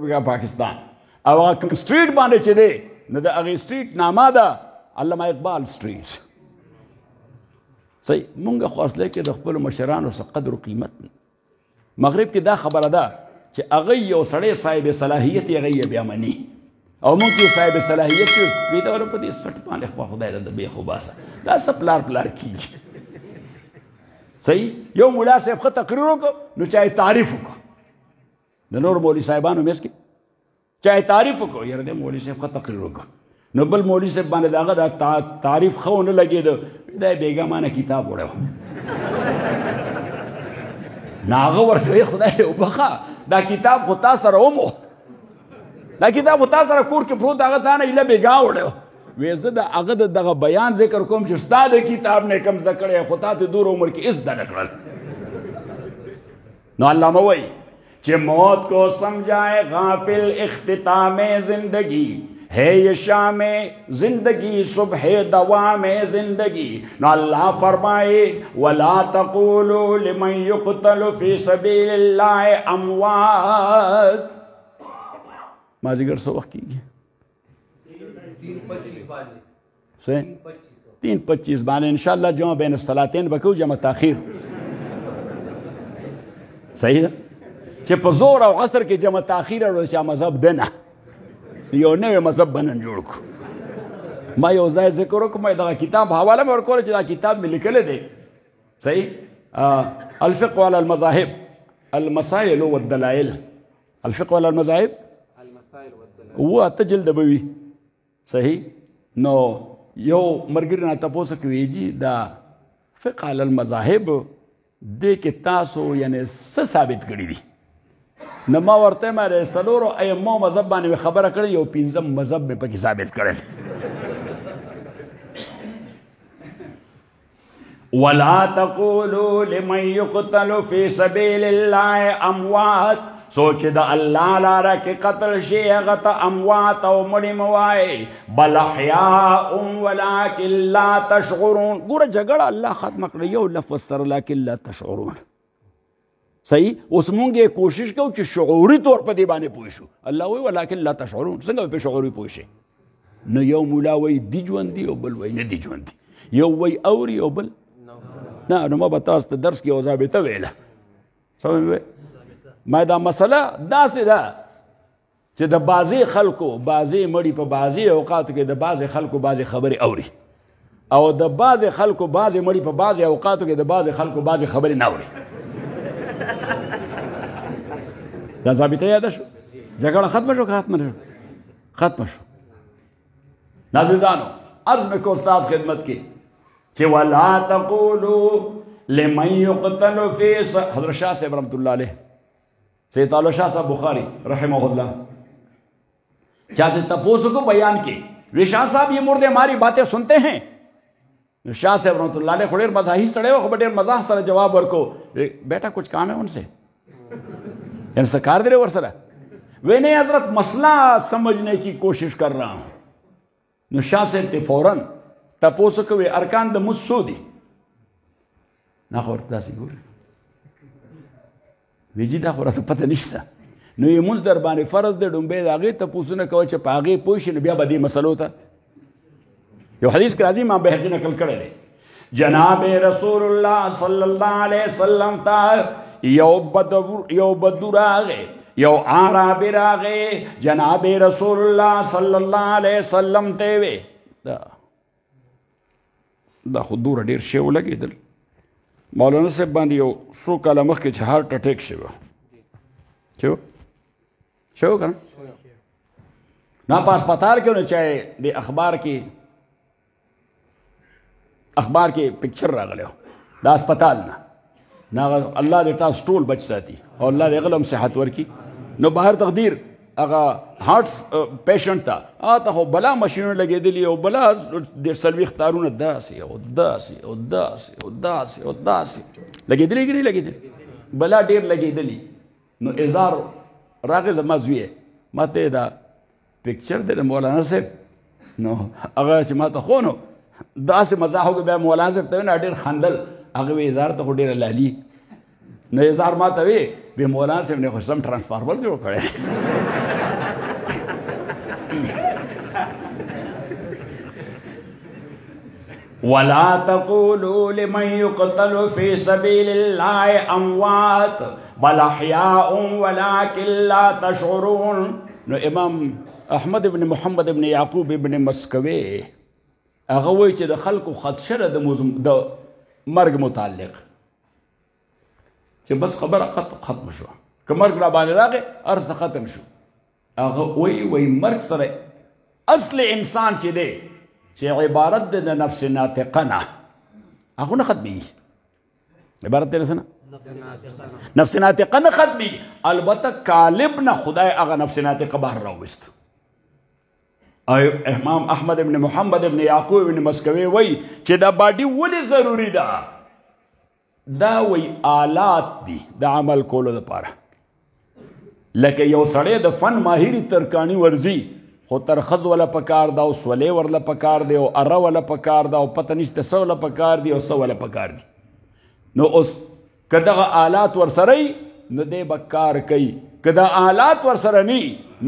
بیا پاکستان او هغه کوم سټریټ باندې چې دی نو د هغې سټریټ نامه ده علامه اقبال سټریټ. صحیح مونږ خو اصلی کې د خپلو مشرانو څه قدر و قیمت مغرب کې دا خبره ده چې هغه یو سړی صاحب صلاحیت یې هغه یې بیا مني او مونږ کې صاحب صلاحیت چې وي دا په دې سټ باندې خوا خدای له د بیخ وباسه دا څه پلار کېږي. صحیح یو ملا صاحب ښه تقریر وکړو نو چا یې تعریف وکړو د نور مولوي صاحبانو منځ کې چا یې تعریف وکړو یاره دی مولوي صاحب ښه تقریر وکړو نو بل مولوي صاحب باندې د هغه دا تعریف ښه ونه لګېده دا یې بېګا مانه کتاب وړی و نو هغه ورته وایي خدای وبخه دا کتاب خو تا سره ومو دا کتاب خو تا سره کور کې پروت هغه تا نه ایله بېګا وړی و وی زه د هغه د دغه بیان ذکر کوم چې ستا د کتاب نه کم زده کړی خو تا ته دور عمر کې هېڅ زده نه کړل. نو علامه وایي چې موت کو سمجھائے غافل اختتام زندگی ہے یہ شام زندگی صبح دوام زندگی. نو اللہ فرمائے وَلَا تَقُولُوا لِمَنْ يُقْتَلُ فِي سَبِيلِ اللَّهِ اموات. مازیگر سو وقت کیجئے 3:25 باندې انشاءاللہ جمع بین الصلاتین بکو جمع تاخیر صحیح ده چې په زور او عصر کې جمع تاخیر او چې مذهب دنه یو نوی مذهب بنن جوړ کو. ما یو ځای ذکر وکړ ما دغه کتاب حواله مې ورکوله چې دا کتاب مې لیکلی دی صحیح الفقه على المذاهب المسائل والدلائل الفقه على المذاهب و اته جلد به وي صحیح. نو یو ملګري نه تپوس کوي جی دا فقه علی المذاهب دې کې تاسو یعنی څه ثابت کړي دي نو ما ورته ما د څلورو ائمو مذهب باندې خبره کړې یو 5م مذهب مې پکې ثابت کړل. ولا تقولوا لمن يقتل في سبيل الله اموات. سوچ د الله لاره کې قتل شي هغه ته اموات او مړي موای بل احیاء ولکن لا تشعرون. ګوره جګړه الله ختمه کړې یو لفظ سره لکن لا تشعرون. صحیح اوس مونږ یې کوشش کوو چې شعوري طور په دې باندې پوه شو. الله وایي ولکن لا تشعرون څنګه به په شعوري پوه شي. نو یو مولا وایي دی ژوندي او بل وایي نه دی ژوندي یو وایي اوري او بل نه. نو ما به تاسو ته درس کې یو ضابطه ویله سمه ما دا مسله داسې ده چې د بعضې خلکو بعضې مړي په بعضې اوقاتو کې د بعضې خلکو بعضې خبرې اوري او د بعضې خلکو بعضې مړي په بعضې اوقاتو کې د بعضې خلکو بعضې خبرې نه اوري. دا ضابطه یاده شو جګړه ختمه شو که ختمه شو ختمه شو. نازیزانو عرض مې کو استاذ خدمت کې چې ولا تقولوا لمن يقتل في حضرت شاہ صاحب رحمت اللہ علیہ سید تعالی شاہ صاحب بخاری رحمہ اللہ چاہتے تپوسو کو بیان کی وی شاہ صاحب یہ مردے ہماری باتیں سنتے ہیں. شاہ صاحب رحمت اللہ علیہ خودیر مزاحی سڑے ہو خبر مزاح سر جواب ورکو بیٹا کچھ کام ہے ان سے یعنی سکار دے رہے ور سر وہ نہیں حضرت مسئلہ سمجھنے کی کوشش کر رہا ہوں. نو شاہ صاحب تے فوراً تپوسو کو وی ارکان دا مسو دی نا خورتا سی گوری ویجی دا خورا ته پته نشته. نو یې مونځ در باندې فرض دی ډومبی د هغې تپوسونه کوه چې په هغې پوه شي نو بیا به دې مسلو ته یو حدیث کې راځي امام بهقي نقل کړی دی جناب رسول الله صلی الله علیه وسلم ته یو بدو راغی یو عربی راغی جناب رسول الله صلی الله علیه وسلم ته وی دا خو دوره ډېر شی ولګېدل مولانا صاحب باندې یو څو کاله مخکې چې هارټ اټیک شوی شوی که نه نه په اسپتال کې نو چای د اخبار کې پکچر راغلی د اسپتال نه الله دې تاسو ټول بچ ساتي او الله دې هغه هم صحت ورکړي. نو بهر تقدیر هغه هارټ پیشنټ ته هغه خو بلا ماشینونه لګېدلي او بلا 40 تارونه داسې او داسې او داسې او داسې او داسې لګېدلي که نه لګېدلي بلا ډېر لګېدلي. نو اظهار راغی زما زوی ما ته دا پکچر دی د مولانا صاحب نو هغه چې ما ته خو نو داسې مزاح وکړو بیا مولانا صاحب ته ویل ډېر خندل هغه وی اظهار ته خو ډېره لالي نو اظهار ما ته وی مولانا صاحب نے خو سم ټرانسفارمر جوړ کړی ولا تقولوا لمن يقتل في سبيل الله اموات بل احياء ولكن لا تشعرون. نو امام احمد ابن محمد ابن یعقوب ابن مسکوی هغه وایي چې د خلکو خدشه د مرګ متعلق چې بس خبره ختم شو که مرګ را باندې راغی هر څه ختم شو. هغه وایي مرګ سره اصل انسان چې دی چې عبارت د نفس ناطقه نه هغه نه ختمېږي. عبارت دی نه نفس ناطقه نه ختمېږي، البته کالب نه خدای هغه نفس ناطقه بهر راوست. امام احمد ابن محمد ابن یعقوب ابن مسکوی وایي چې دا باډي ولې ضروري ده؟ دا وایي آلات دي د عمل کولو دپاره. لکه یو سړی د فن ماهري ترکاڼي ورځي خو ترخز ولا پکار دا او سولې ورله پکار دی او اره ولا پکار دا او پته نشته څه ولا پکار دی او څه ولا پکار دی. نو اوس که دغه آلات ورسره نو دی به کار کوي، که دا آلات ورسره نه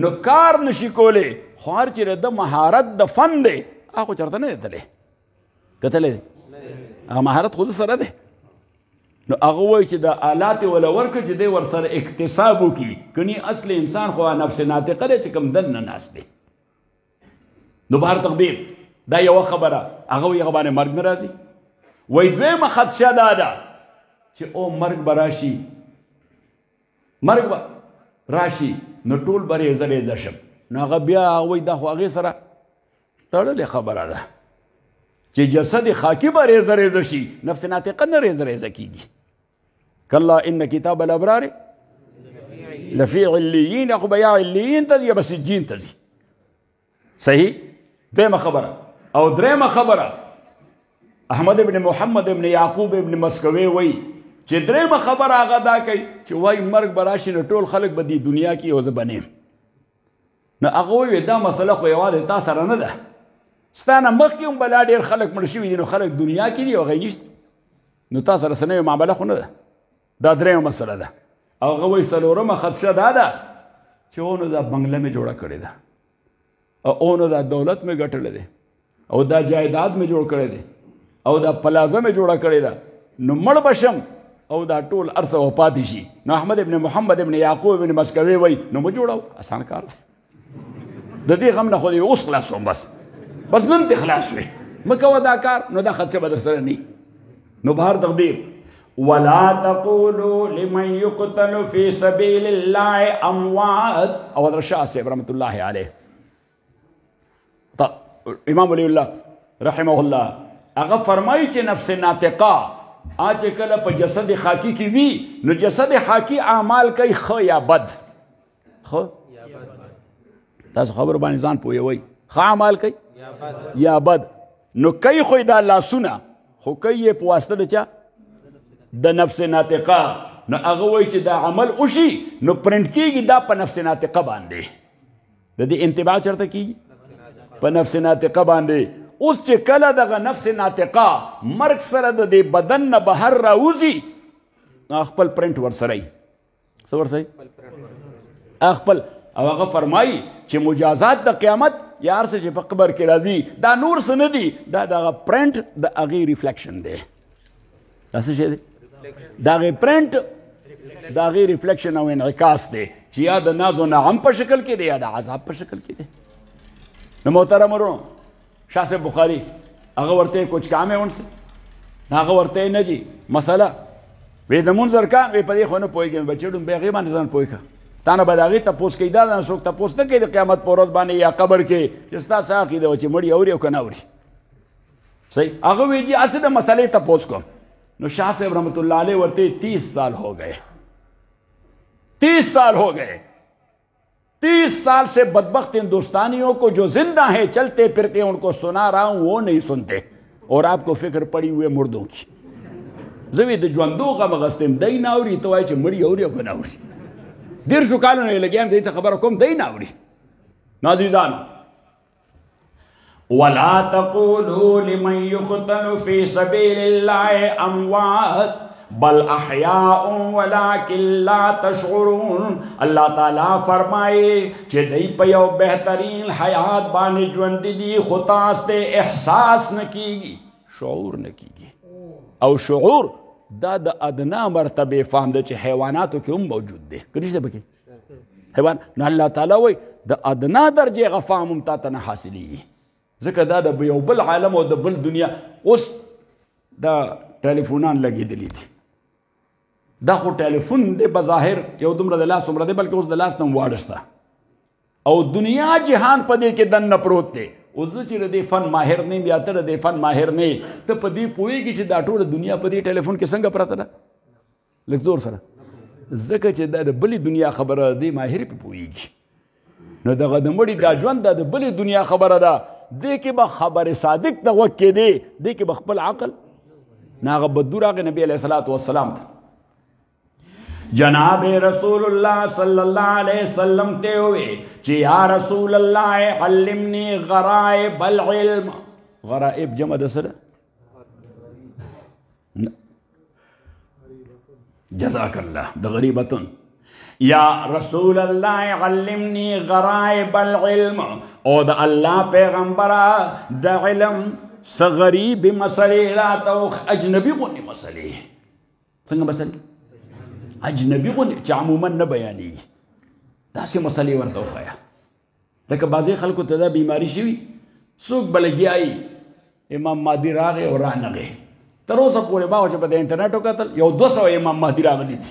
نو کار نشي کولی. خو هر چېرې د مهارت د فن دی هغه چېرته نه دی تللی، کتلی دی هغه مهارت خو د سره دی. نو هغه وایي چې د آلات یې وله ورکړه چې دی ورسره اکتساب وکړي، کني اصل انسان خو نفس ناطقه دی چې کوم دننه ناست دی. نو بهر تقدیر دا یوه خبره هغه وایي هغه باندې مرګ نه راځي. وایي دویمه خدشه دا ده چې او مرګ به راشي، مرګ به راشي نو ټول به ریزه ریزه شم. نو هغه بیا وایي دا خو هغې سره تړلې خبره ده چې جسد خاکی به ریزه ریزه شي، نفس ناطقه نه ریزه ریزه کېږي. کلا ان کتاب الابرار لفی علیین، خو به یا علیین ته ځي یا به سجین ته ځي. صحیح. دویمه خبره. او دریمه خبره احمد ابن محمد ابن یعقوب ابن مسکوی وایي چې دریمه خبره هغه دا کوي چې وایي مرګ به راشي نو ټول خلک به دې دنیا کې او زه به نه یم. نو هغه وایي دا مسله خو یوازې تا سره نه ده، ستا نه مخکې هم بلا ډېر خلک مړ شوي دي، نو خلک دنیا کې دي او هغې نشته، نو تا سره څه نوې معامله خو نه ده. دا دریمه مسله ده. او هغه وایي څلورمه خدشه دا ده چې او نو دا بنګله مې جوړه کړې ده، او نو دا دولت مې ګټلی دی، او دا جایداد مې جوړ کړی دی، او دا پلازه مې جوړه کړې ده، نو مړ به شم او دا ټول هر څه وپاتې شي. نو احمد ابن محمد ابن یعقوب ابن مسکوی وایي نو مه جوړوه، اسان کار دی. د دې غم نه خو دې اوس خلاص شوم، بس نن دې خلاص شوې، مه کوه دا کار، نو دا خدشه به در سره نه. نو بهر تقدیر ولا تقولوا لمن يقتل في سبيل الله اموات. او حضرت شاه صاحب رحمت الله علیه امام ولی الله رحمه الله هغه فرمایي چې نفس ناطقه چې کله په جسد خاکی کې وي نو جسد خاکی اعمال کوي ښه یا بد. ښه تاسو خبر باندې ځان پوهوئ، ښه اعمال کوي یا بد. نو کوي خو دا لاسونه خو کوي یې په واسطه د چا؟ د نفس ناطقه. نو هغه وایي چې دا عمل وشي نو پرنټ کېږي دا په نفس ناطقه باندې، د دې انطباع چېرته کېږي؟ په نفس ناطقه باندې. اوس چې کله دغه نفس ناطقه مرګ سره د دې بدن نه بهر راوځي نو خپل پرنټ ورسره یي. څه ورسره یي؟ خپل. او هغه فرمایي چې مجازات د قیامت یا هر څه چې په قبر کې راځي دا نور څه نه دي، دا دغه پرنټ د هغې ریفلیکشن دی. دا څه شی دی؟ د هغې پرنټ د هغې ریفلیکشن او انعکاس دی چې یا د ناز و نعم په شکل کې دی یا د عذاب په شکل کې دی. نو محترم ورونو، شاه صاحب بخاري هغه ورته کچھ کام ہے ان سے، هغه ورته نه جي مسله وی د مونځ ارکان وی په دې خو نه پوهېږم بچې ډوم بیا هغې باندې ځان پوه کړه. تا نه به د هغې تپوس کوي، دا نه څوک تپوس نه کوي د قیامت په ورځ باندې یا قبر کې چې ستا څه عقیده وه چې مړي اوري او که نه اوري. صحیح. هغه وی جي هسې د مسلې تپوس کوم. نو شاہ صاحب رحمت اللہ علیہ ورتے 30 سال ہو گئے، 30 سال ہو گئے. 30 سال سے بدبخت ہندوستانیوں کو جو زندہ ہیں چلتے پھرتے ان کو سنا رہا ہوں وہ نہیں سنتے، اور آپ کو فکر پڑی ہوئے مردوں کی. زوی د ژوندو غم غستم دی نه اوري، ته وایې چې مړي اوري او که نه اوري. 150 کالونه یې لګیا یم دې ته خبره کوم، دی نه اوري. نو عزیزانو، ولا تقولوا لمن يقتل في سبيل الله اموات بل احیاء ولکن لا تشعرون. اللہ تعالیٰ فرمائے کہ دی پیو بہترین حیات بانے جوند دی خطاست احساس نکیگی، شعور نکیگی. او شعور دا دا ادنا مرتبه فهم دا چه حیواناتو که موجود دے کنیش دے بکی حیوان نا اللہ تعالیٰ وی دا ادنا درجه غفام امتاتنا حاصلی ذکر دا دا بیو بل عالم و دا بل دنیا اس دا ٹیلیفونان لگی دلی دی دا خو ٹیلیفون دے بظاہر یو دمرا دلاس عمرہ دے بلکہ اس دلاس نم وارشتا او دنیا جہان پدے کے دن نپروت دے اوس چې د فن ماهر نه بیا ته د فن ماهر نه ته په دې پوهېږي چې دا ټوله دنیا په دې ټلیفون کې څنګه پرته ده لږ زور سره ځکه چې دا د بلې دنیا خبره دی ماهر پې پوهېږي نو دغه د مړي دا ژوند دا د بلې دنیا خبره ده دې کې به خبر صادق ته غوږ کېدی دې کې به خپل عقل نه هغه بدو راغی نبي علیه الصلاة والسلام ته جناب رسول اللہ صلی اللہ علیہ وسلم تے ہوئے چی یا رسول اللہ علمنی غرائب العلم. غرائب جمع دسر جزاک اللہ دا غریبتن. یا رسول اللہ علمنی غرائب العلم او دا اللہ پیغمبرہ دا علم سغریب مسئلے لا تو اجنبی قنی مسئلے سنگا مسئلے اجنبی غنی چې عموما نه بیانېږي داسې مسلې ورته وښیه لکه بعضې خلکو ته دا بیماري شوي څوک به لګیا امام مهدي راغی او رانغی تر اوسه پورې ما چې په د انټرنیټ وکتل یو 200 امام مهدي راغلي دي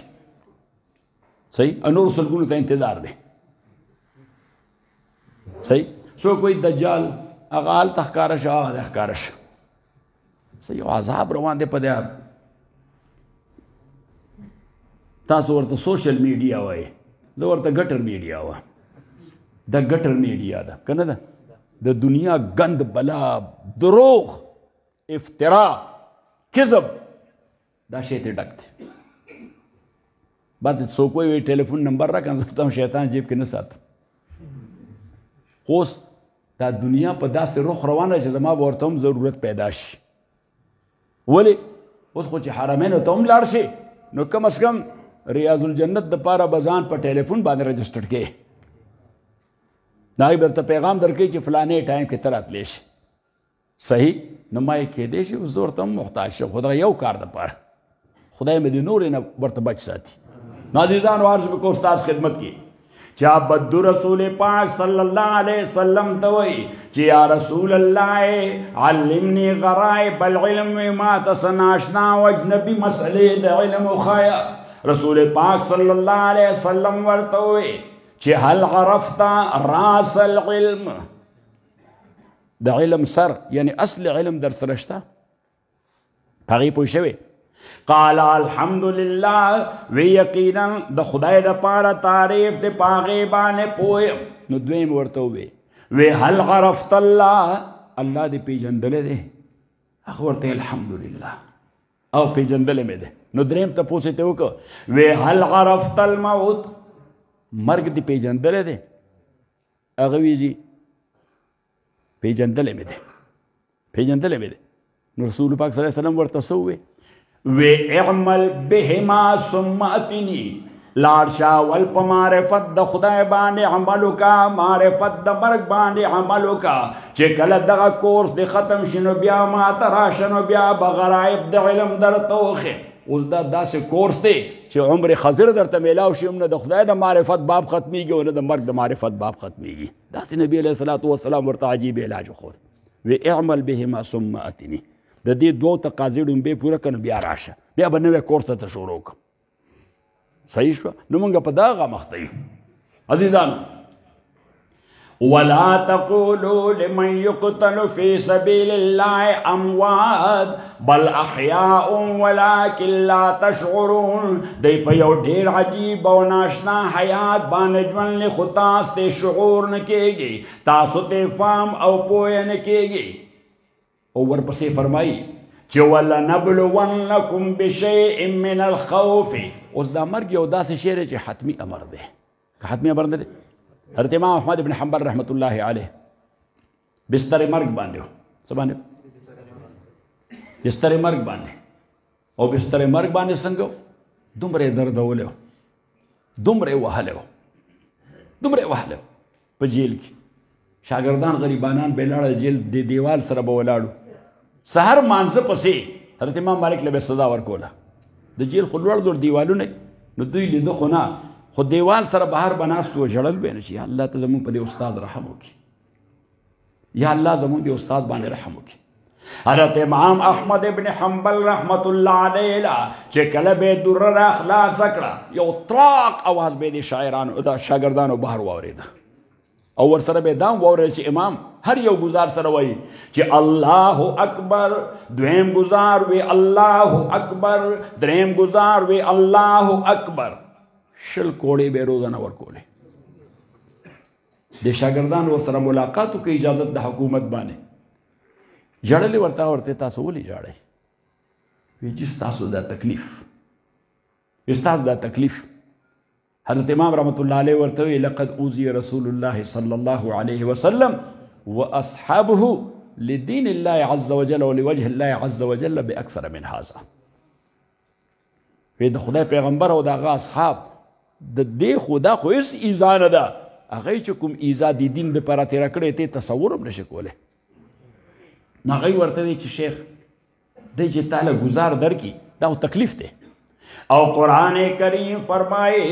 صحیح نورو سلګونو ته انتظار دی صحیح څوک وایي دجال هغه هلته ښکاره شه هغه دی ښکاره شه صحیح عذاب روان دی په دې تاسو ورته سوشل میډیا وایي زه ورته ګټر میډیا وایم دا ګټر میډیا ده که نه ده د دنیا گند بلا دروغ افترا کذب دا شی ته ډک دی بعد څوک وایي ټلیفون نمبر راکړه زه ورته شیطان جیب کې نه ساتم خو اوس دا دنیا په داسې رخ روانه چې زما به ورته هم ضرورت پیدا شي ولې اوس خو چې حرمینو ته هم لاړ شي نو کم از کم ریاض الجنت د پاره بزان په ټلیفون باندې رجسټر کې دا یې درته پیغام درکوي چې فلانې ټایم کې ته راتلی شي صحیح نو ما یې کیدی شي اوس زه ورته هم محتاج شم خو دغه یو کار دپاره خدای مې د نورې نه ورته بچ ساتي نو عزیزانو عرض وکړو ستاسو خدمت کې چې آپ بدو رسول پاک صلی اللہ علیہ وسلم توئی چې یا رسول اللہ علمنی غرائب العلم ما تسناشنا وجنبی مسئلے دا علم خایا رسول پاک صلی اللہ علیہ وسلم ورتوئے چې هل عرفت راس العلم دا علم سر یعنی اصل علم در سرشتا پاگی پوشوئے قال الحمدللہ وی یقینا د خدای د پاره تعریف د پاغه باندې پوه نو دویم ورته وی هل عرفت الله الله دې پیژندل دي هغه ورته الحمدللہ او پیژندل مې ده نو دریم ته پوښتنه وکړه وی هل عرفت الموت مرګ دې پیژندل دي هغه ویږي پیژندل مې ده نو رسول پاک صلی الله علیه وسلم ورته سوې وی اعمل بهما ثم اتنی لارشا والپ معرفت د خدای باندې عملو کا معرفت د مرګ باندې عملو کا چې کله دغه کورس د ختم شنو بیا ما تراشنو بیا بغرائب د علم در توخه اوس دا داسې کورس دی چې عمر خضر درته میلاو شي نه د خدای د معرفت باب ختمیږي او نه د مرګ د معرفت باب ختمیږي داسې نبی علیه الصلاة والسلام ورته عجیب علاج وښود وی اعمل بهما ثم اتنی د دې دوه تقاضې ډومبې پوره کړه بیا راشه بیا به نوی کورس ته شروع کړم صحیح شوه نو موږ په دغه مخته یو عزیزانو ولا تقولوا لمن يقتل في سبيل الله اموات بل احياء ولكن لا تشعرون دی په یو ډیر عجیب او ناشنا حیات باندې ژوند له خو تاسو ته شعور نه کېږي تاسو ته فهم او پوهه نه کېږي او ورپسې فرمایي چې ولنبلونکم بشیء من الخوف اوس دا مرګ یو داسې شی دی چې حتمي امر دی که حتمي امر نه دی حضرت امام احمد بن حنبل رحمت الله علیه بستر مرګ باندې څه باندې بستر مرګ باندې او بستر مرګ باندې څنګه دومره دردولی و، دومره یې وهلی و، دومره یې وهلی و په جیل کې. شاګردان غریبانان به یې لاړل جیل د دیوال سره به ولاړو، سحر مانځه پسې حضرت امام مالک له به سزا ورکوله. د جیل خو لوړ لوړ دیوالونه نو دوی لیده خو نه، خو دیوال سره بهر به ناست و، ژړل به یې نه چې یا الله ته زمونږ په دې استاد رحم وکړي، یا الله زمونږ دې استاد باندې رحم وکړي. حضرت امام احمد ابن حنبل رحمت الله علیه چې کله به دره را خلاصه کړه یو تراق اواز به د شاعرانو د شاګردانو بهر واورېده او ورسره به دام واورېد چې امام هر یو ګزار سره وایي چې الله اکبر، دویم ګزار وی الله اکبر، دریم ګزار وی الله اکبر. شل کوړې به روزانه ورکولې. د شاګردانو ورسره ملاقاتو کې اجازت د حکومت باندې جړلې ورته تاسو ولې جاړئ؟ وی چې ستاسو دا تکلیف، ستاسو دا تکلیف. حضرت امام رحمت الله علیه ورته وی لقد اوذي رسول الله صلی الله علیه وسلم واصحابه لدین الله عز وجل ولوجه الله عز وجل باکثر من هذا. وی د خدای پیغمبر او دغه اصحاب د دې خدا خو هیڅ ایذا نه ده، هغه چې کوم ایذا د دین دپاره تېره کړې ته تصور هم نشي کولی. نو هغوی ورته وی چې شیخ دی چې تاله ګزار درکړي دا خو تکلیف دی. او قرآن کریم فرمایي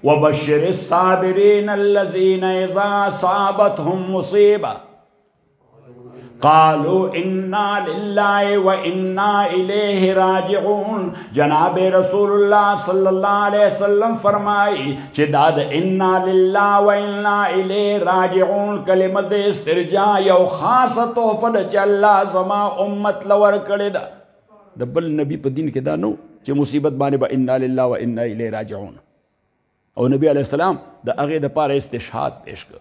وبشر الصابرین الذین اذا اصابتهم مصیبه قالوا انا لله وانا الیہ راجعون. جناب رسول اللہ صلی اللہ علیہ وسلم فرمائی چې دا د انا لله وانا الیہ راجعون کلمه د استرجاع یو خاصه تحفه ده چې الله زما امت لور کړې ده. د بل نبی په دین کې دا نو چې مصیبت باندې به انا لله وانا الیہ راجعون. او نبی علیہ السلام د هغې دپاره استشهاد پیش کړ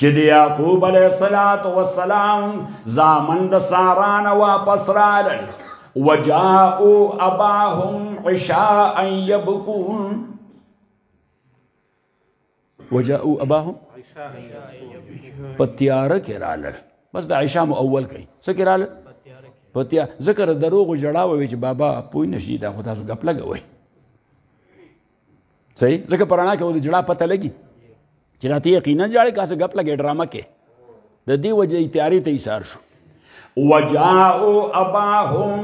چې د یعقوب علیه السلام زامن د سارا نه واپس رالل وجاءوا اباهم عشاء یبکون. وجاءوا اباهم په تیاره کې رالل، بس د عشاء مو اول کوي څه کې رالل په تیاره. ذکر دروغو ژړا ووي چې بابا پوه نشي دا خو تاسو ګپ لګوئ صحیح، ځکه په رڼا کې د ژړا پته لګي چې راته یقینا جاړې کاسه ګپ لګې ډرامه کې د دې وجې تیاري ته ایثار شو. وجاءوا اباهم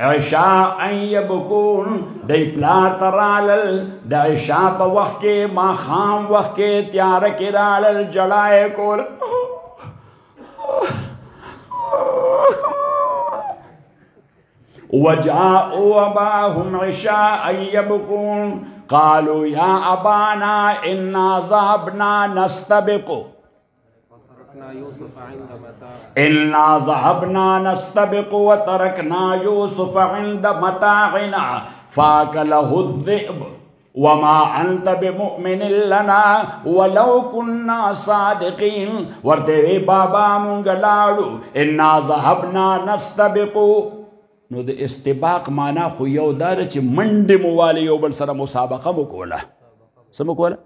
عشاء یبکون. دی پلار ته رالل د عشاء په وخت کې ماښام وخت کې تیاره کې رالل جړا یې کول. وجاءوا اباهم عشاء یبکون قالوا یا ابانا انا ذهبنا نستبق وتركنا يوسف عند متاعنا فاكله الذئب وما انت بمؤمن لنا ولو كنا صادقين. ورته بابا مونږ لاړو انا ذهبنا نستبق. نو د استباق معنا خو یو دا ده چې منډې مو والې یو بل سره مسابقه مو کوله. څه مو کوله؟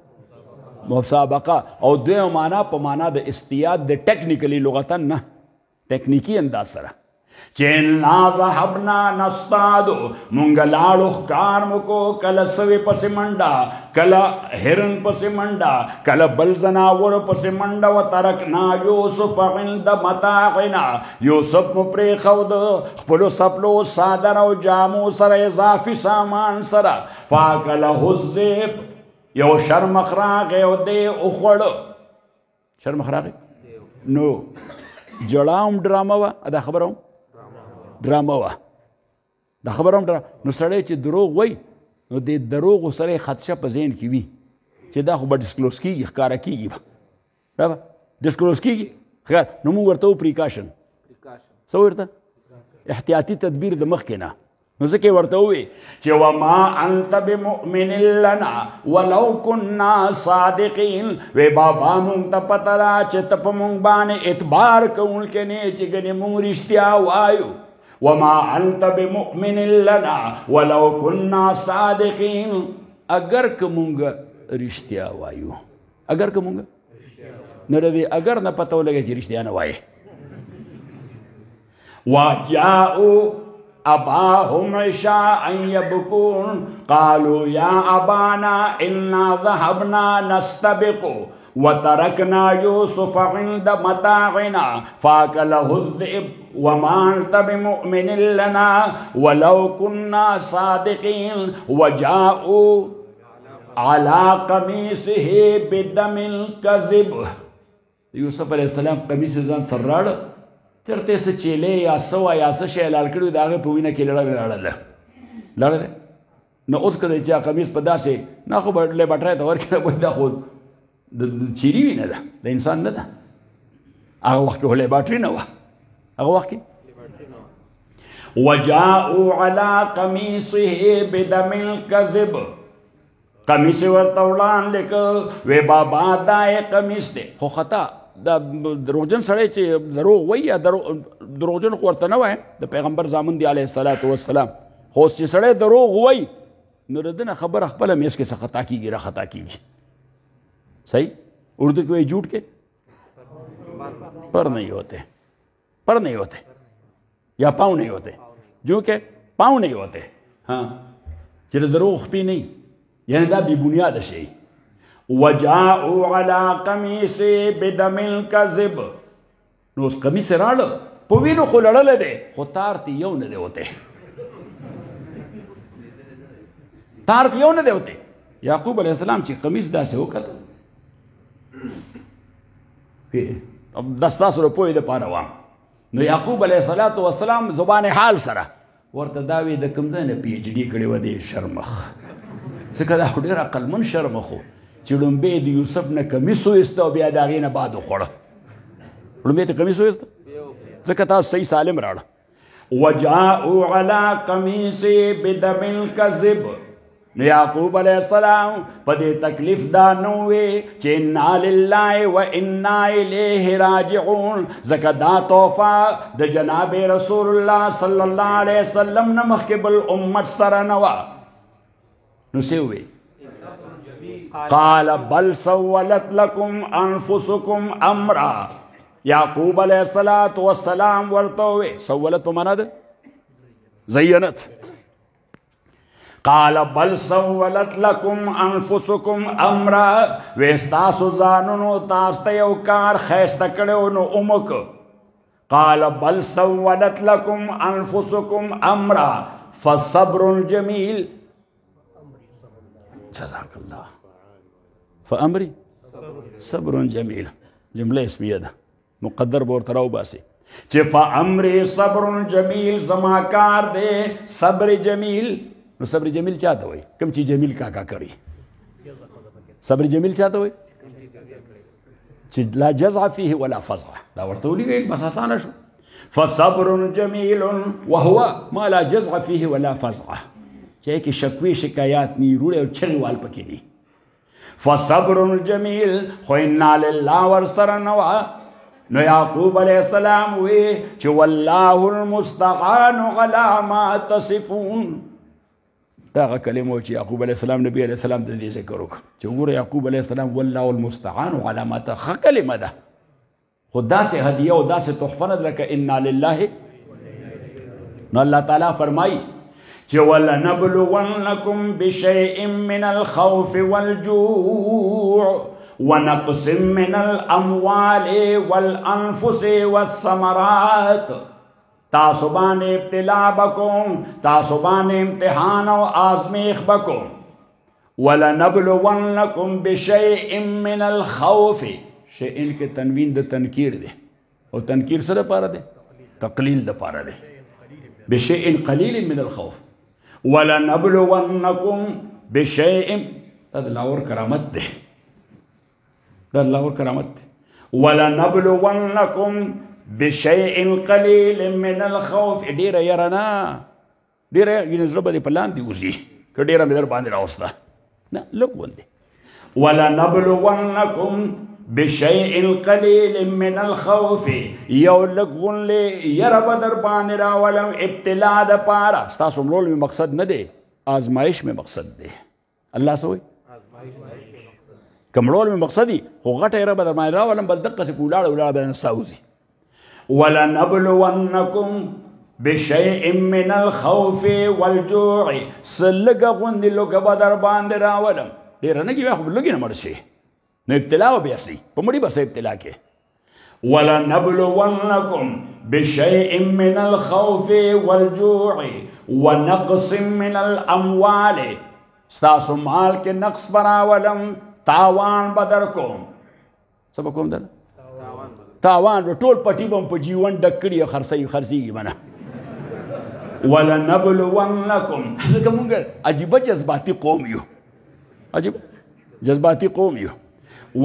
مسابقه. او دویم معنا په معنا د استیاد د ټیکنیکلی لغتن نه ټیکنیکي انداز سره چې انا ذهبنا نصطاد مونږ لاړو ښکار مو کو کله سوې پسې منډه کله هرن پسې منډه کله بل زناور پسې منډه وترکنا یوسف عند متاعنا. یوسف مو پرېښود خپلو سپلو صادر او جامو سره اضافي سامان سره. فاکله الذئب یو شرمخ راغی او دی وخوړه. شرمخ راغی نو جړه هم ډرامه وه، دا خبره هم ډرامه وه، دا خبره هم نو سړی چې دروغ وایي نو د دروغو سره یې خدشه په ذهن کې وي چې دا خو به ډسکلوز کېږي، ښکاره کېږي به دا به ډسکلوز کېږي خیر. نو موږ ورته وو پریکاشن، څه ورته احتیاطي تدبیر د مخکې نه. نو ځکه ورته ووی چې وما انت بمؤمن لنا ولو كنا صادقین. وی بابا مونږ ته پته را چې ته په مونږ باندې اعتبار کوونکی نه چې ګنې مونږ رښتیا وایو. وما انت بمؤمن لنا ولو كنا صادقین. اگر که مونږ رښتیا وایو، اگر که مونږ نو د دې اگر نه پته ولګي چې رښتیا نه وایې. وجاءوا أباهم عشاء يبكون قالوا يا أبانا إنا ذهبنا نستبق وتركنا يوسف عند متاعنا فأكله الذئب وما أنت بمؤمن لنا ولو كنا صادقين وجاءوا على قميصه بدم الكذب. یوسف علیہ السلام قمیص ځان سره راړه چرته څه چیلې یا سوا یا څه شی حلال کړي د هغې په وینه کې لړلی نو اوس که د چا قمیص په داسې نه خو به لیباټرۍ ته ورکړه وایي دا خو د چیري وینه ده د انسان نه ده. هغه وخت کې خو لیباټري نه وه، هغه وخت کې وجاءوا على قميصه بدم الكذب قمیص ورته وړاندې که وی بابا دا یې قمیص دی خو خطا دا دروغجن سړی چې دروغ وایي یا دروغجن خو ورته نه وایي د پیغمبر زامن دی علیه الصلاة والسلام خو اوس چې سړی دروغ وایي نو د ده نه خبره خپله میز کې څه خطا کېږي را خطا کېږي. صحیح اردو کې وایي جھوٹ کے پر نہیں ہوتے یا پاؤں نہیں ہوتے جو کہ پاؤں نہیں ہوتے. ہاں چې دروغ خپې نه یعنی دا بی بنیاد شي. وجاءوا على قميصه بدم الكذب نو اوس قمیص یې راړه په وینو خو لړلی دی خو تار ته یو نه دی وتی تار ته یو نه دی وتی. یعقوب علیه السلام چې قمیص داسې وکتل دا ستاسو د پوهې دپاره وام نو یعقوب علیه السلام زبان حال سره ورته دا وی د کوم ځای نه پی ایچ ډي کړې وه دې شرمخ ځکه دا خو ډېر عقلمن شرمخ و چې لومبی د یوسف نه کمیس وایسته او بیا د هغې نه بعد وخوړه. لومبی ته کمیس وایسته ځکه تاسو صحیح سالم راړه. وجاءوا على قميصه بدم الكذب نو یعقوب علیہ السلام په دې تکلیف دا نه وی چې انا لله و انا الیه راجعون ځکه دا تحفه د جناب رسول الله صلی الله علیه وسلم نه مخکې بل امت سره نه وه. نو څه ووی قال بل سولت لكم انفسكم امرا. یعقوب علیہ السلام ورته ووی سولت په معنا ده زینت. قال بل سولت لكم انفسكم امرا وی ستاسو ځانونو تاسو ته یو کار ښایسته کړی و نو ومک. قال بل سولت لكم انفسكم امرا فصبر جمیل جزاک اللہ فامری صبر جمیل جمله اسمیه ده مقدر به ورته راوباسي چې فامری صبر جمیل زما کار دی صبر جمیل. نو صبر جمیل چاته وایي کوم چې جمیل کاکا کړي صبر جمیل چاته وایي چې لا جزع فيه ولا فزع دا ورته ولیکئ بس اسانه شو. فصبر جمیل وهو ما لا جزع فيه ولا فزع چې کې شکوی شکایات نی روړې او چغې وال پکې دي. فصبر جمیل خو انا لله ورسره نه وه. نو یعقوب علیہ السلام وی چې والله المستعان على ما تصفون. دا هغه کلمه و چې یعقوب علیہ السلام نبی علیہ السلام د دې ذکر وکړه چې وګوره یعقوب علیہ السلام والله المستعان على ما ښه کلمه ده خو داسې هدیه او داسې تحفه نه ده لکه انا لله. نو الله تعالی فرمایي چې ولنبلونکم بشیء من الخوف والجوع ونقص من الاموال والانفس والثمرات. تاسو باندې ابتلا بکوم تاسو باندې امتحان او آزمیخ بکوم. ولنبلونکم بشیء من الخوف شیئن کې تنوین د تنکیر دی او تنکیر څه دپاره دی تقلیل دپاره دی بشیء قلیل من الخوف. ولنبلونکم بشیء دا د لاور کرامت دی دا د لاور کرامت دی. ولنبلونکم بشیء قلیل من الخوف ډیره یره نه ډیره یعنې زړه به دې په لاندې وځي که ډیره مې در باندې راوسته نه لږ غوندې. ولنبلونکم بشیء قلیل من الخوف یو لږ غوندې یره به در باندې راولم ابتلا دپاره. ستاسو مړول مې مقصد نه دی آزمایش مې مقصد دی. الله څه وایي که مړول مې مقصد وي خو غټه یره به در باندې راولم بس دقسې په ولاړه ولاړه به نه ساه وځي. ولنبلونکم بشیء من الخوف والجوع سلګه غوندې لوګه به در باندې راولم ډېره نه کېږي خو لږې نه مړ شي نو ابتلا به بیا شي په مړي به څه ابتلا کې ولنبلونکم بشیء من الخوف والجوع ونقص من الاموال ستاسو مال کې نقص براولم تاوان بدر کوم څه به کوم در تاوان ټول پټي به په جیون ډک کړي خرڅېږي به نه ولنبلونکم ځکه مونږ عجیبه جذباتي قوم یو عجیب جذباتي قوم یو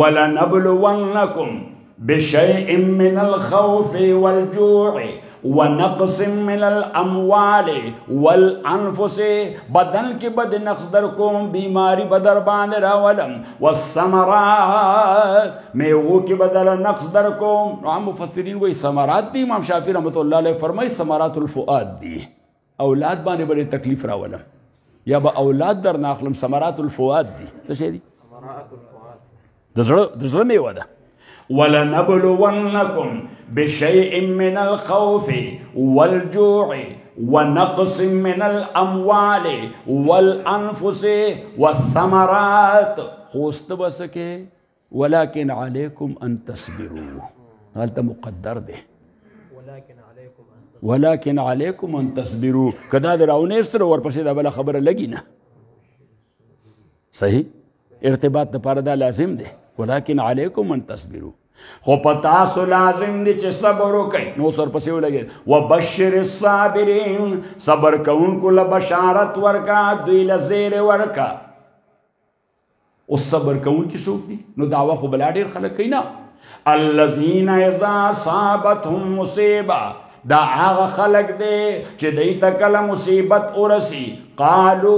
ولنبلونکم بشیء من الخوف والجوع ونقص من الاموال والانفس بدن کی بد نقص در کوم بیماری بدر باندې راولم والثمرات میوه کی بدل نقص در کوم عام مفسرین وای ثمرات دی امام شافعی رحمۃ اللہ علیہ فرمای ثمرات الفؤاد دی اولاد باندې بڑی تکلیف راولم یا با اولاد در ناخلم ثمرات الفؤاد دی څه شی دی ثمرات الفؤاد د زړه میوه ده ولنبلونکم بشیء من الخوف والجوع ونقص من الاموال والانفس والثمرات خوست بسکے ولكن عليكم ان تصبروا هلته مقدر ده ولكن عليكم ان تصبروا کدا دراونیستر ورپسې دا بل خبره لګی نه صحیح ارتباط د پاره دا لازم ده ولكن عليكم ان تصبروا خو پتاسو لازم دی چې صبر وکړئ نو سر پسې ولګي وبشر الصابرین صبر کوونکو له بشارت ورکا دوی له زیر ورکا اوس صبر کوونکي څوک دي نو دعوه خو بلا ډېر خلک کوي نه الذین اذا اصابتهم مصیبه دا هغه خلک دی چې دوی ته کله مصیبت ورسي قالو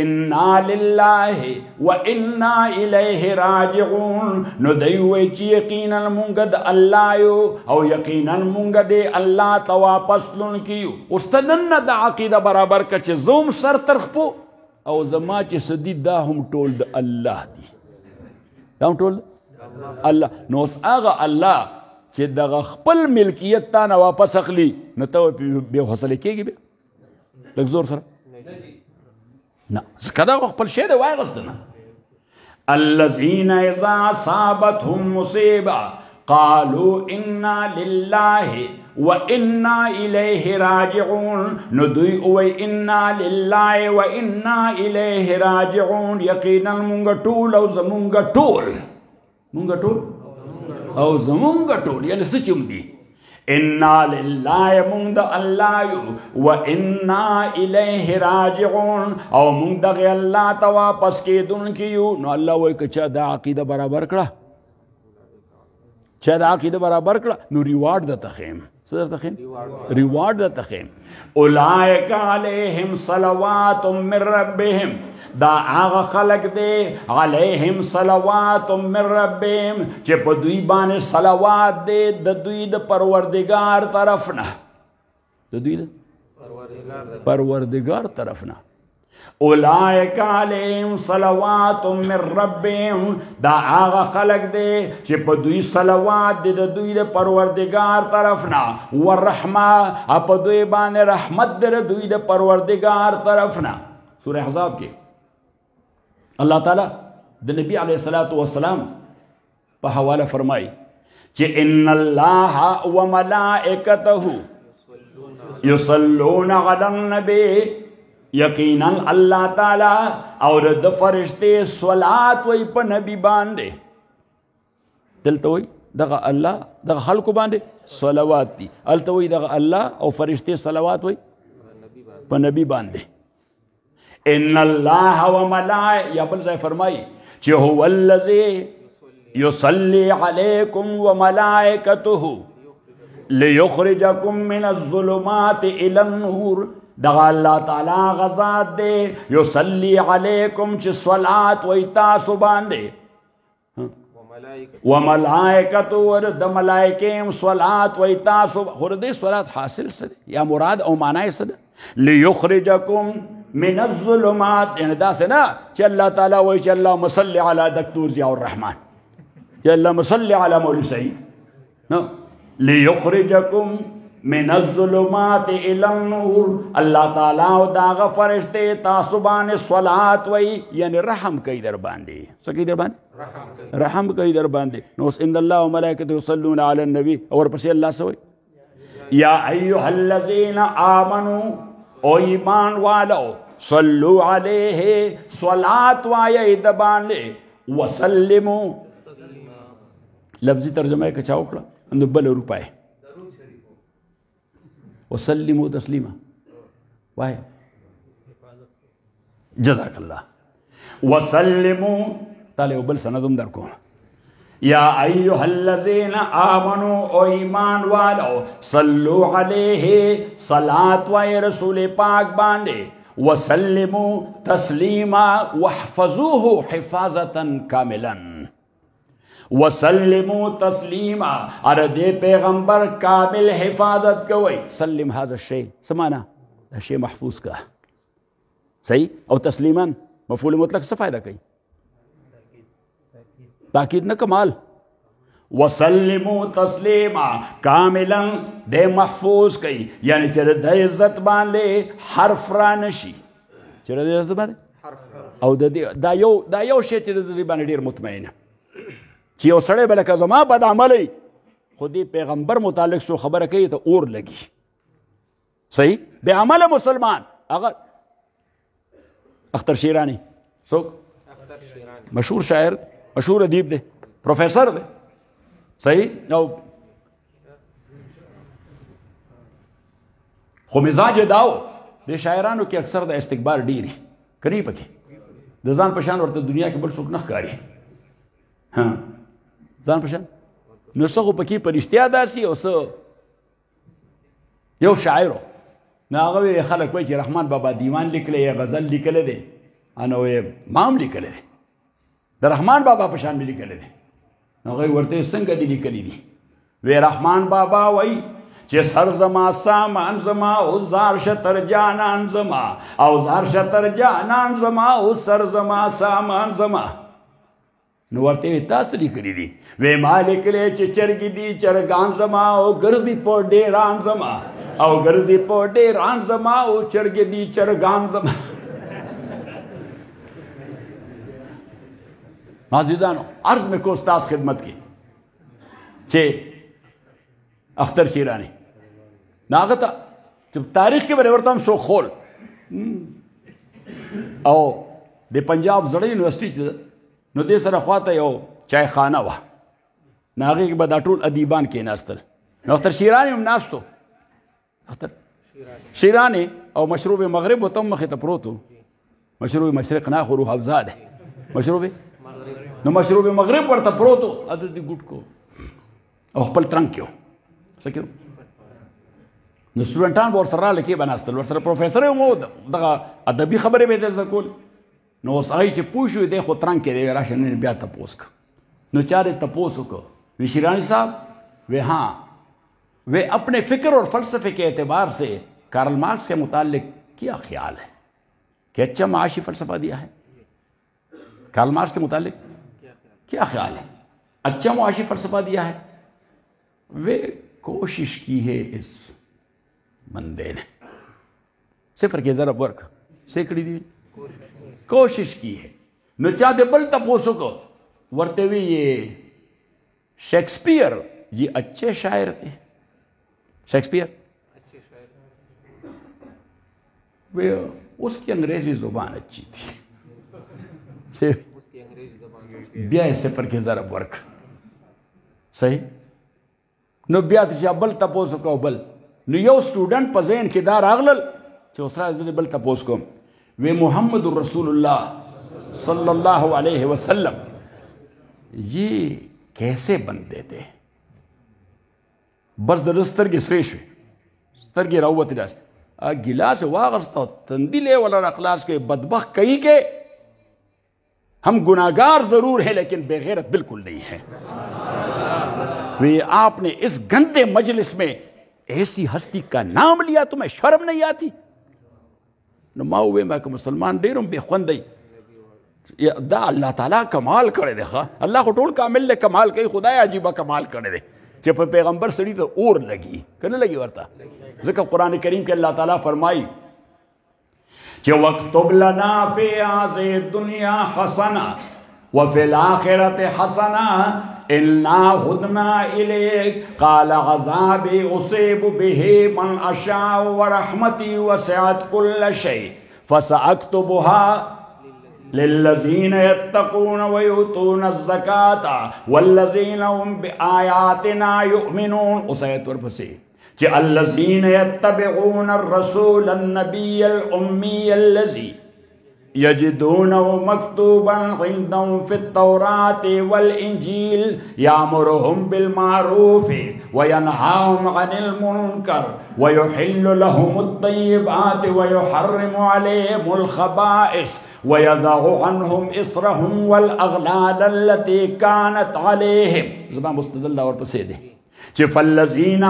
انا لله وانا الیه راجعون نو دوی وایي چې یقینا مونږ د الله یو او یقینا مونږ د الله ته واپس تلونکي یو اوس ته نن د عقیده برابر که چې زوم سر تر خپو او زما چې څه دي دا هم ټول د الله دي دا هم ټول الله نو اوس هغه الله چې دغه خپل ملکیت تا نه واپس اخلي نو ته بې حوصلې کېږي بیا لږ زور سره نه کدا خپل شی دی واغسته نه الذين اذا اصابتهم مصيبه قالوا انا لله وانا اليه راجعون ندوي وي انا لله وانا اليه راجعون یقینا مونږ ټول او زمونږ ټول یعنی څه چوم دي انا لله مونږ د الله یو و انا الیه راجعون او مونږ دغه الله ته واپس کېدونکي یو نو الله وایي که چا دا عقیده برابر کړه نو ریوارډ درته ښیم څه درته ښیم ریوارډ درته ښیم اولئک علیهم صلوات من ربهم دا هغه خلق دی علیهم صلوات من ربهم چې په دوی باندې صلوات دی د دوی د پروردگار طرف نه اولئک علیهم صلوات من ربهم دا هغه خلق دی چې په دوی صلوات دی د دوی د پروردگار طرف نه ورحمه په دوی باندې رحمت دی د دوی د پروردگار طرف نه سورہ احزاب کې اللہ تعالیٰ د نبی علیہ الصلوۃ والسلام په حواله فرمای چې ان الله وملائکته یصلون علی النبی یقینا اللہ تعالیٰ اور د فرشتے صلات وی په نبی باندې دلته وی دغه الله دغه خلق باندې صلوات دي الته وی دغه الله او فرشتے صلوات وی په نبی باندې ان الله وملائکته یا بل ځای فرمای چې هو الذی یصلی علیکم وملائکته لیخرجکم من الظلمات الى النور دغه الله تعالی غزاد دے یصلی علیکم چې صلات وی تاسو باندې وملائکته ور د ملائکیم صلات وی تاسو خور دې صلات حاصل سره یا مراد او معنی سره لیخرجکم من الظلمات یعنی دا سے نا چې اللہ تعالیٰ وی چې اللہم صلی علی دکتور ضیاء الرحمن یا اللہم صلی علی مولی سعید لیخرجکم من الظلمات الى النور. اللہ تعالیٰ او داغ فرشتے تاسبان صلات وی یعنی رحم کئی در باندے سکی در باندے رحم کئی در باندے نوس ان اللہ و ملائکتہ یصلون علی النبی اور پسی اللہ سوئی یا ایوہ الذین آمنوا او ایمان والو صلو علیہ صلات وائی دباندے وسلمو لفظی ترجمہ ہے کچھا اکڑا اندو بل روپائے وسلموا تسلیما وائی جزاک اللہ وسلموا تالے بل سندم در کو یا ایوہ الذین آمنوا او ایمان والو صلو علیہ صلاة وائی رسول پاک باندے وسلموا تسلیما واحفظوه حفاظتا کاملا وسلموا تسلیما اور دے پیغمبر کامل حفاظت کوئی سلم هذا الشيء سمانا شيء محفوظ کا صحیح او تسلیما مفعول مطلق سے فائدہ کئی تاکید نہ کمال وسلموا تسلیما کاملا دے محفوظ کئی یعنی چرے دے عزت باندے حرف رانشی چرے دے عزت باندے او دا یو شے چرے دے باندے دیر مطمئن چی او سڑے بلکہ زما بد عملی خودی پیغمبر متعلق سو خبر کئی تو اور لگی صحیح بے عمل مسلمان اگر اختر شیرانی سوک مشہور شاعر مشہور ادیب دے پروفیسر دے صحیح نو خو مزاج داو دے شاعرانو کی اکثر دا استقبار ڈیری کنی پکی دزان پشان ورطا دنیا کی بل سوک نخ کاری ہاں زان پشان نو سخو پکی پر اشتیادا سی او سو یو شاعرو نا آغاوی خلق وی چی رحمان بابا دیوان لکلے یا غزل لکلے دے انو یہ مام لکلے دے دا رحمان بابا پشان بھی لکلے دے نو غی ورتے سنگ دی لکلی دی وی رحمان بابا وی چی سر زما سامان زما او زار شتر جانان زما او زار شتر جانان زما او سر زما سامان زما نو ورتے وی تاس لکلی دی وی مالک لے چی چرگی دی چرگان زما او گرزی پو ڈیران زما او گرزی پو ڈیران زما او چرگی دی چرگان زما عزیزانو عرض میں کو استاذ خدمت کی چھے اختر شیرانی ناغتا جب تاریخ کے بارے ورطا ہم سو خول او دے پنجاب زڑی یونیورسٹی چھے نو دے سر خواتا یو چائے خانہ وا ناغی کے بعد اٹول ادیبان کے ناستل نو اختر شیرانی ہم ناستو اختر شیرانی او مشروب مغرب و تم مخی تپروتو مشروب مشرق ناخو روح افزاد ہے مشروب نو مشروب مغرب ورطا پروتو عدد دی گوٹ کو او خپل ترنگ کیو سکیو نو سٹوڈنٹان بور سر را لکی بناستل ورسر پروفیسر مو دغا ادبی خبری بیدل دکول نو اس آئی چی پوشوی دے خود ترنگ کے دے راشن نے بیا تپوس کا نو چارے تپوسو کو وی شیرانی صاحب وی ہاں وی اپنے فکر اور فلسفے کے اعتبار سے کارل مارکس کے متعلق کیا خیال ہے کہ اچھا معاشی فلسفہ دیا ہے کارل مارکس کے متعلق کیا خیال ہے اچھا معاشی فلسفہ دیا ہے وہ کوشش کی ہے اس بندے نے صفر کے ضرب ورک سیکڑی دی کوشش کی ہے نو چاہتے بل تپوسو کو ورتے ہوئے یہ شیکسپیئر یہ اچھے شاعر تھے شیکسپیئر وہ اس کی انگریزی زبان اچھی تھی بیا صفر کے ضرب ورک صحیح نو بیا تشا بل تپوس کو بل نو یو سٹوڈنٹ پا ذہن کی دار اغلل چو اسرا ازدن بل تپوس کو وی محمد رسول اللہ صلی اللہ علیہ وسلم یہ کیسے بندے تھے بس در سترگی سریش وی سترگی روت جاس گلاس واغستا تندیلے والا اخلاص کے بدبخت کئی کے ہم گناہگار ضرور ہیں لیکن بے غیرت بالکل نہیں ہے آپ نے اس گندے مجلس میں ایسی ہستی کا نام لیا تمہیں شرم نہیں آتی نماؤے میں کہ مسلمان دیرم بے خوندی دا اللہ تعالیٰ کمال کرے دے خواہ اللہ کو ٹول کامل لے کمال کئی خدای عجیبہ کمال کرے دے چې په پیغمبر سړي ته اور لګي کنه لګي ورته ځکه قرآن کریم کې الله تعالی فرمایي چې وَاكْتُبْ لَنَا فِي هَٰذِهِ الدُّنْيَا حَسَنَةً وَفِي الْآخِرَةِ حَسَنَةً إِنَّا هُدْنَا إِلَيْكَ قَالَ عَذَابِي أُصِيبُ بِهِ مَنْ أَشَاءُ وَرَحْمَتِي وَسِعَتْ كُلَّ شَيْءٍ فَسَأَكْتُبُهَا للذين يتقون ويؤتون الزكاة والذين هم بآياتنا يؤمنون اسایت ورپسې چې الذين يتبعون الرسول النبي الأمي الذي يجدونه مكتوبا عندهم في التوراة والإنجيل يأمرهم بالمعروف وينهاهم عن المنكر ويحل لهم الطيبات ويحرم عليهم الخبائث ويضع عنهم إصرهم والأغلال التي كانت عليهم زبان مستدل اور پسې ده چې فالذین